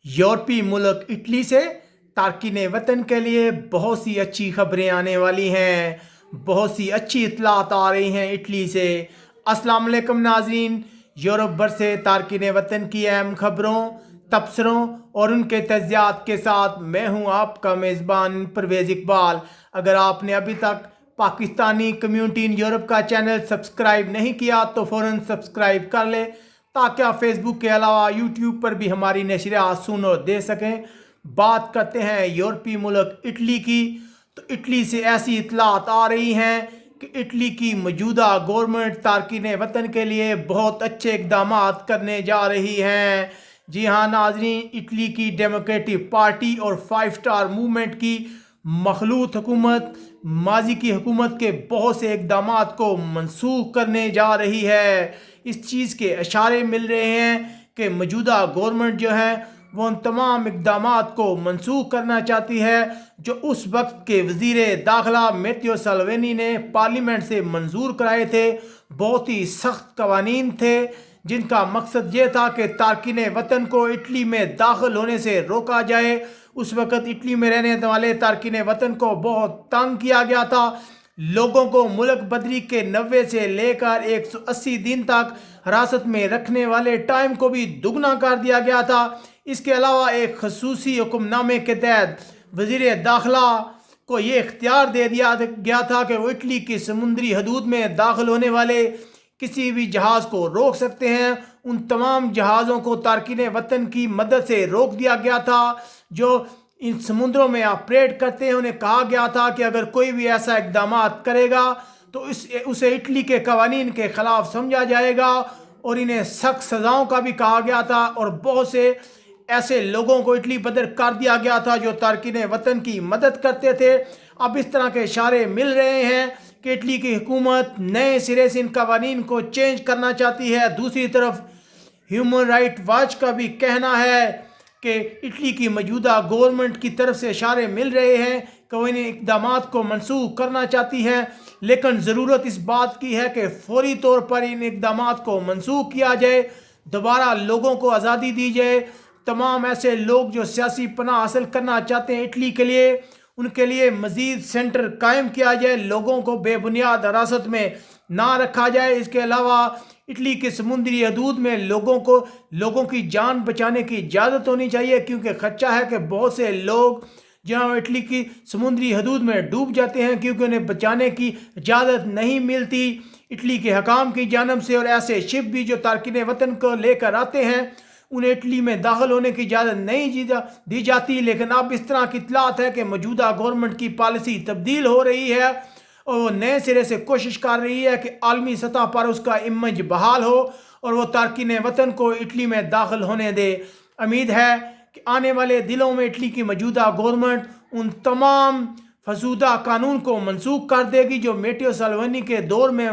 یورپی ملک اٹلی سے تارکین وطن کے لیے بہت سی اچھی خبریں آنے والی ہیں، بہت سی اچھی اطلاعات آ رہی ہیں اٹلی سے۔ السلام علیکم ناظرین، یورپ بھر سے تارکین وطن کی اہم خبروں، تبصروں اور ان کے تجزیات کے ساتھ میں ہوں آپ کا میزبان پرویز اقبال۔ اگر آپ نے ابھی تک پاکستانی کمیونٹی ان یورپ کا چینل سبسکرائب نہیں کیا تو فوراً سبسکرائب کر لیں تاکہ آپ فیس بک کے علاوہ یوٹیوب پر بھی ہماری نشریات سن اور دے سکیں۔ بات کرتے ہیں یورپی ملک اٹلی کی، تو اٹلی سے ایسی اطلاعات آ رہی ہیں کہ اٹلی کی موجودہ گورنمنٹ تارکین وطن کے لیے بہت اچھے اقدامات کرنے جا رہی ہیں۔ جی ہاں ناظرین، اٹلی کی ڈیموکریٹک پارٹی اور 5 اسٹار موومنٹ کی مخلوط حکومت ماضی کی حکومت کے بہت سے اقدامات کو منسوخ کرنے جا رہی ہے۔ اس چیز کے اشارے مل رہے ہیں کہ موجودہ گورنمنٹ جو ہے وہ ان تمام اقدامات کو منسوخ کرنا چاہتی ہے جو اس وقت کے وزیر داخلہ میتیو سالوینی نے پارلیمنٹ سے منظور کرائے تھے۔ بہت ہی سخت قوانین تھے جن کا مقصد یہ تھا کہ تارکین وطن کو اٹلی میں داخل ہونے سے روکا جائے۔ اس وقت اٹلی میں رہنے والے تارکین وطن کو بہت تنگ کیا گیا تھا۔ لوگوں کو ملک بدری کے 90 سے لے کر 180 دن تک حراست میں رکھنے والے ٹائم کو بھی دگنا کر دیا گیا تھا۔ اس کے علاوہ ایک خصوصی حکم نامے کے تحت وزیر داخلہ کو یہ اختیار دے دیا گیا تھا کہ وہ اٹلی کی سمندری حدود میں داخل ہونے والے کسی بھی جہاز کو روک سکتے ہیں۔ ان تمام جہازوں کو تارکین وطن کی مدد سے روک دیا گیا تھا جو ان سمندروں میں آپریٹ کرتے ہیں۔ انہیں کہا گیا تھا کہ اگر کوئی بھی ایسا اقدامات کرے گا تو اسے اٹلی کے قوانین کے خلاف سمجھا جائے گا، اور انہیں سخت سزاؤں کا بھی کہا گیا تھا، اور بہت سے ایسے لوگوں کو اٹلی بدر کر دیا گیا تھا جو تارکین وطن کی مدد کرتے تھے۔ اب اس طرح کے اشارے مل رہے ہیں کہ اٹلی کی حکومت نئے سرے سے ان قوانین کو چینج کرنا چاہتی ہے۔ دوسری طرف ہیومن رائٹ واچ کا بھی کہنا ہے کہ اٹلی کی موجودہ گورنمنٹ کی طرف سے اشارے مل رہے ہیں کہ وہ ان اقدامات کو منسوخ کرنا چاہتی ہے، لیکن ضرورت اس بات کی ہے کہ فوری طور پر ان اقدامات کو منسوخ کیا جائے، دوبارہ لوگوں کو آزادی دی جائے۔ تمام ایسے لوگ جو سیاسی پناہ حاصل کرنا چاہتے ہیں اٹلی کے لیے، ان کے لیے مزید سینٹر قائم کیا جائے، لوگوں کو بے بنیاد حراست میں نہ رکھا جائے۔ اس کے علاوہ اٹلی کے سمندری حدود میں لوگوں کی جان بچانے کی اجازت ہونی چاہیے، کیونکہ خدشہ ہے کہ بہت سے لوگ جہاں اٹلی کی سمندری حدود میں ڈوب جاتے ہیں کیونکہ انہیں بچانے کی اجازت نہیں ملتی اٹلی کے حکام کی جانب سے، اور ایسے شپ بھی جو تارکین وطن کو لے کر آتے ہیں انہیں اٹلی میں داخل ہونے کی اجازت نہیں دی جاتی۔ لیکن اب اس طرح کی اطلاعات ہے کہ موجودہ گورنمنٹ کی پالیسی تبدیل ہو رہی ہے اور وہ نئے سرے سے کوشش کر رہی ہے کہ عالمی سطح پر اس کا امیج بحال ہو اور وہ تارکین وطن کو اٹلی میں داخل ہونے دے۔ امید ہے کہ آنے والے دنوں میں اٹلی کی موجودہ گورنمنٹ ان تمام فرسودہ قانون کو منسوخ کر دے گی جو میٹیو سالوینی کے دور میں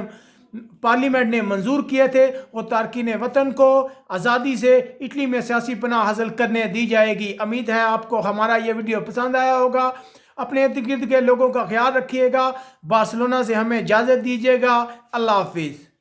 پارلیمنٹ نے منظور کیے تھے، اور تارکین وطن کو آزادی سے اٹلی میں سیاسی پناہ حاصل کرنے دی جائے گی۔ امید ہے آپ کو ہمارا یہ ویڈیو پسند آیا ہوگا۔ اپنے ارد گرد کے لوگوں کا خیال رکھیے گا۔ بارسلونا سے ہمیں اجازت دیجیے گا۔ اللہ حافظ۔